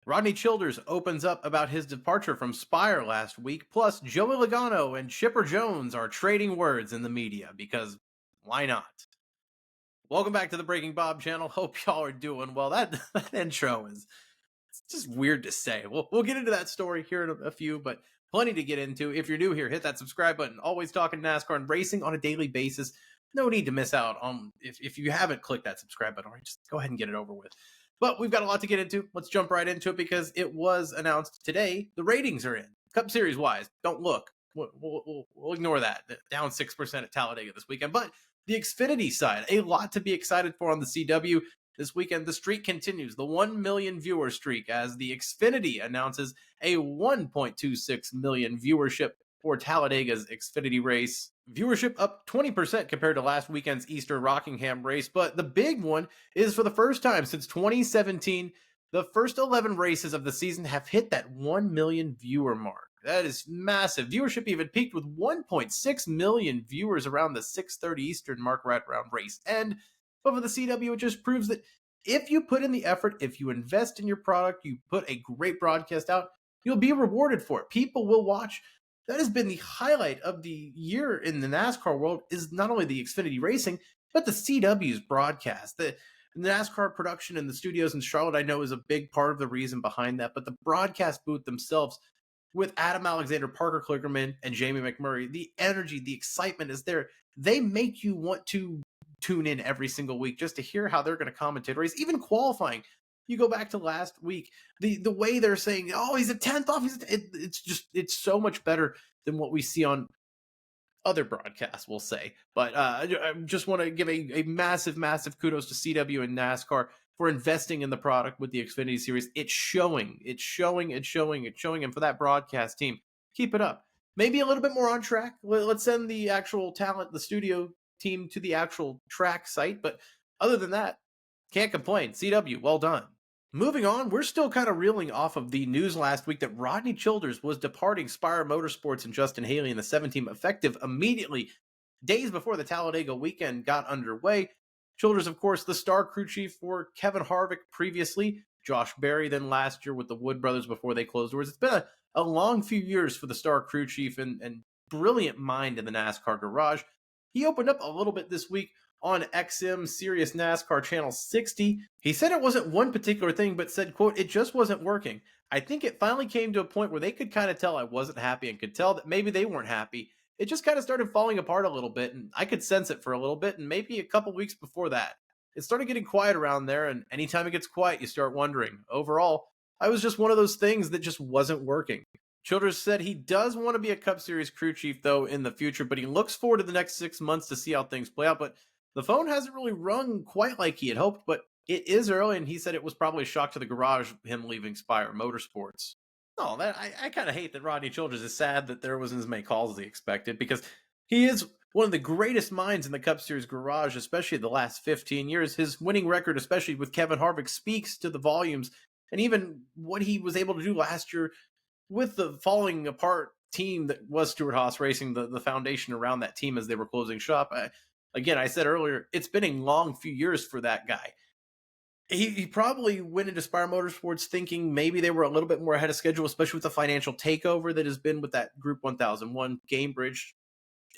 Rodney Childers opens up about his departure from Spire last week, plus Joey Logano and Chipper Jones are trading words in the media, because why not? Welcome back to the Breaking Bob channel. Hope y'all are doing well. That intro is it's just weird to say. We'll get into that story here in a few, but plenty to get into. If you're new here, hit that subscribe button. Always talking NASCAR and racing on a daily basis. No need to miss out on if you haven't clicked that subscribe button already, just go ahead and get it over with. But we've got a lot to get into. Let's jump right into it because it was announced today. The ratings are in. Cup Series wise, don't look. We'll ignore that. Down 6% at Talladega this weekend. But the Xfinity side, a lot to be excited for on the CW. This weekend, the streak continues, the 1 million viewer streak, as the Xfinity announces a 1.26 million viewership for Talladega's Xfinity race. Viewership up 20% compared to last weekend's Easter Rockingham race, but the big one is for the first time since 2017, the first 11 races of the season have hit that 1 million viewer mark. That is massive. Viewership even peaked with 1.6 million viewers around the 6:30 Eastern mark right around race end. But for the CW, it just proves that if you put in the effort, if you invest in your product, you put a great broadcast out, you'll be rewarded for it. People will watch. That has been the highlight of the year in the NASCAR world, is not only the Xfinity racing, but the CW's broadcast. The NASCAR production in the studios in Charlotte, I know, is a big part of the reason behind that, but the broadcast booth themselves, with Adam Alexander, Parker Kligerman, and Jamie McMurray, the energy, the excitement is there. They make you want to tune in every single week just to hear how they're going to commentate race, even qualifying. You go back to last week, the way they're saying, oh, he's a 10th off. It's so much better than what we see on other broadcasts, we'll say. But I just want to give a massive kudos to CW and NASCAR for investing in the product with the Xfinity series. It's showing. And for that broadcast team, keep it up. Maybe a little bit more on track. Let's send the actual talent, the studio team, to the actual track site. But other than that, can't complain. CW, well done. Moving on, we're still kind of reeling off of the news last week that Rodney Childers was departing Spire Motorsports and Justin Haley in the 7 team effective immediately, days before the Talladega weekend got underway. Childers, of course, the star crew chief for Kevin Harvick previously, Josh Berry then last year with the Wood brothers before they closed doors. It's been a long few years for the star crew chief and brilliant mind in the NASCAR garage. He opened up a little bit this week on XM Sirius NASCAR Channel 60. He said it wasn't one particular thing, but said, quote, "It just wasn't working. I think it finally came to a point where they could kind of tell I wasn't happy and could tell that maybe they weren't happy. It just kind of started falling apart a little bit, and I could sense it for a little bit, and maybe a couple weeks before that. It started getting quiet around there, and anytime it gets quiet, you start wondering. Overall, I was just one of those things that just wasn't working." Childers said he does want to be a Cup Series crew chief, though, in the future, but he looks forward to the next 6 months to see how things play out. But the phone hasn't really rung quite like he had hoped, but it is early, and he said it was probably a shock to the garage, him leaving Spire Motorsports. Oh, I kind of hate that Rodney Childers is sad that there wasn't as many calls as he expected, because he is one of the greatest minds in the Cup Series garage, especially the last 15 years. His winning record, especially with Kevin Harvick, speaks to the volumes, and even what he was able to do last year with the falling apart team that was Stewart-Haas Racing, the foundation around that team as they were closing shop. Again, I said earlier, it's been a long few years for that guy. He probably went into Spire Motorsports thinking maybe they were a little bit more ahead of schedule, especially with the financial takeover that has been with that Group 1001, Gamebridge,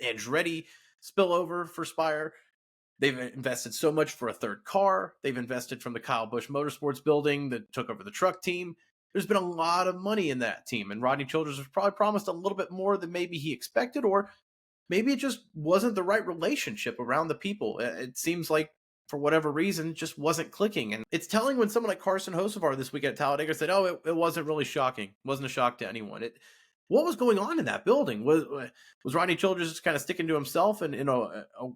Andretti spillover for Spire. They've invested so much for a third car. They've invested from the Kyle Busch Motorsports building that took over the truck team. There's been a lot of money in that team, and Rodney Childers was probably promised a little bit more than maybe he expected, or maybe it just wasn't the right relationship around the people. It seems like, for whatever reason, it just wasn't clicking. And it's telling when someone like Carson Hocevar this week at Talladega said, oh, it wasn't really shocking. It wasn't a shock to anyone. What was going on in that building? Was Rodney Childers just kind of sticking to himself and,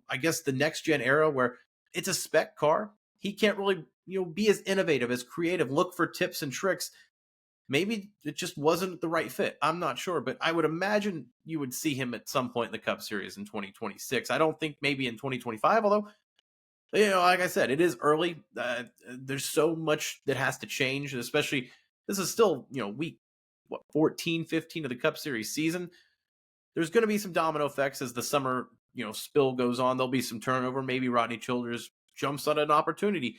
I guess the next gen era where it's a spec car? He can't really, be as innovative, as creative, look for tips and tricks. Maybe it just wasn't the right fit. I'm not sure, but I would imagine you would see him at some point in the Cup Series in 2026. I don't think maybe in 2025, although, like I said, it is early. There's so much that has to change, especially this is still, week 14, 15 of the Cup Series season. There's going to be some domino effects as the summer, spill goes on. There'll be some turnover. Maybe Rodney Childers jumps on an opportunity.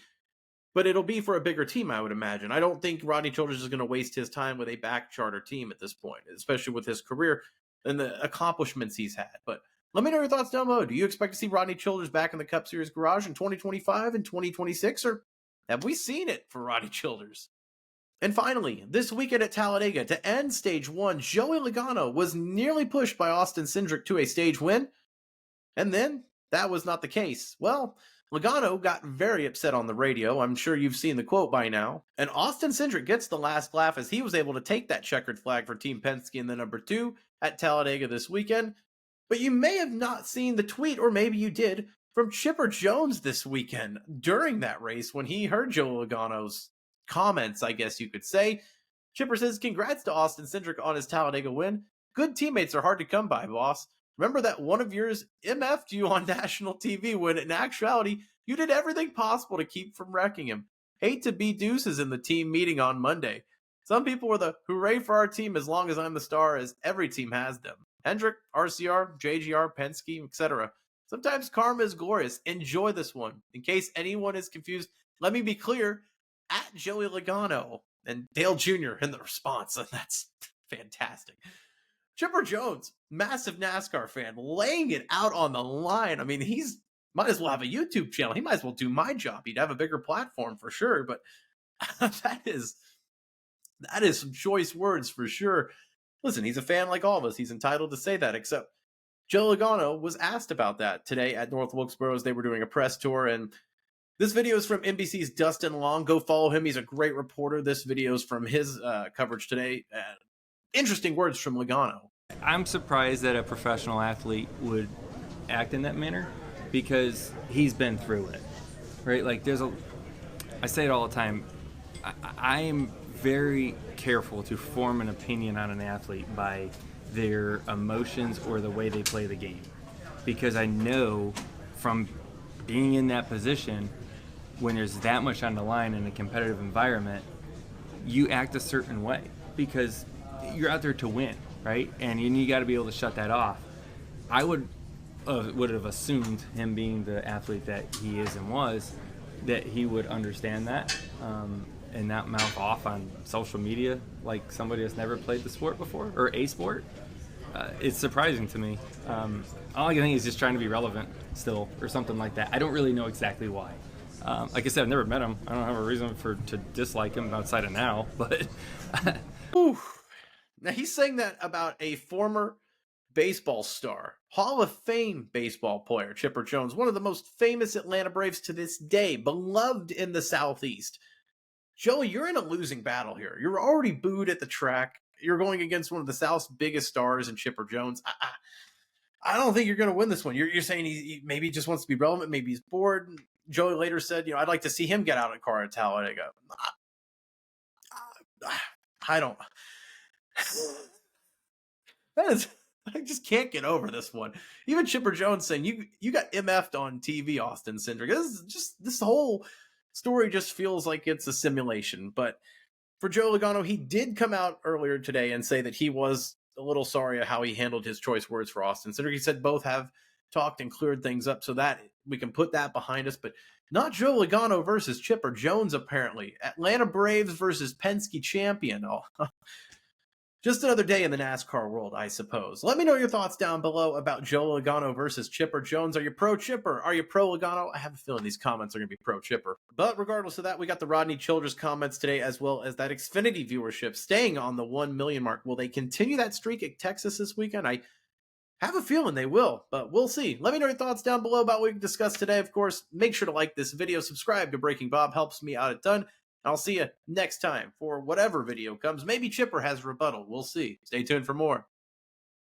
but it'll be for a bigger team, I would imagine. I don't think Rodney Childers is going to waste his time with a back charter team at this point, especially with his career and the accomplishments he's had. But let me know your thoughts down below. Do you expect to see Rodney Childers back in the Cup Series garage in 2025 and 2026, or have we seen it for Rodney Childers? And finally, this weekend at Talladega, to end Stage 1, Joey Logano was nearly pushed by Austin Cindric to a stage win, and then that was not the case. Well, Logano got very upset on the radio. I'm sure you've seen the quote by now. And Austin Cindric gets the last laugh as he was able to take that checkered flag for Team Penske in the number 2 at Talladega this weekend. But you may have not seen the tweet, or maybe you did, from Chipper Jones this weekend during that race when he heard Joe Logano's comments, I guess you could say. Chipper says, "Congrats to Austin Cindric on his Talladega win. Good teammates are hard to come by, boss. Remember that one of yours MF'd you on national TV when in actuality, you did everything possible to keep from wrecking him. Hate to be deuces in the team meeting on Monday. Some people were the hooray for our team as long as I'm the star, as every team has them. Hendrick, RCR, JGR, Penske, etc. Sometimes karma is glorious. Enjoy this one. In case anyone is confused, let me be clear, at Joey Logano." And Dale Jr. in the response, and that's fantastic. Chipper Jones, massive NASCAR fan, laying it out on the line. I mean, he's might as well have a YouTube channel. He might as well do my job. He'd have a bigger platform for sure, but that is some choice words for sure. Listen, he's a fan like all of us. He's entitled to say that, except Joe Logano was asked about that today at North Wilkesboro as they were doing a press tour. And this video is from NBC's Dustin Long. Go follow him. He's a great reporter. This video is from his coverage today. Interesting words from Logano. I'm surprised that a professional athlete would act in that manner because he's been through it, right? Like I say it all the time, I am very careful to form an opinion on an athlete by their emotions or the way they play the game, because I know from being in that position, when there's that much on the line in a competitive environment, you act a certain way because you're out there to win, right? And you got to be able to shut that off. I would have assumed, him being the athlete that he is and was, that he would understand that and not mouth off on social media like somebody that's never played the sport before, or a sport. It's surprising to me. All I can think is just trying to be relevant still, or something like that. I don't really know exactly why. Like I said, I've never met him. I don't have a reason to dislike him outside of now, but Now he's saying that about a former baseball star, Hall of Fame baseball player, Chipper Jones, one of the most famous Atlanta Braves to this day, beloved in the Southeast. Joey, you're in a losing battle here. You're already booed at the track. You're going against one of the South's biggest stars in Chipper Jones. I don't think you're going to win this one. You're saying he maybe just wants to be relevant. Maybe he's bored. Joey later said, I'd like to see him get out of the car at Talladega. I don't. I just can't get over this one. Even Chipper Jones saying you got MF'd on TV, Austin Cindric. This whole story just feels like it's a simulation. But for Joe Logano, he did come out earlier today and say that he was a little sorry at how he handled his choice words for Austin Cindric. He said both have talked and cleared things up so that we can put that behind us, but not Joe Logano versus Chipper Jones, apparently. Atlanta Braves versus Penske champion. Oh, just another day in the NASCAR world, I suppose. Let me know your thoughts down below about Joe Logano versus Chipper Jones. Are you pro Chipper? Are you pro Logano? I have a feeling these comments are going to be pro Chipper. But regardless of that, we got the Rodney Childers comments today, as well as that Xfinity viewership staying on the 1 million mark. Will they continue that streak at Texas this weekend? I have a feeling they will, but we'll see. Let me know your thoughts down below about what we discussed today. Of course, make sure to like this video, subscribe to Breaking Bob, helps me out a ton. I'll see you next time for whatever video comes. Maybe Chipper has rebuttal. We'll see. Stay tuned for more.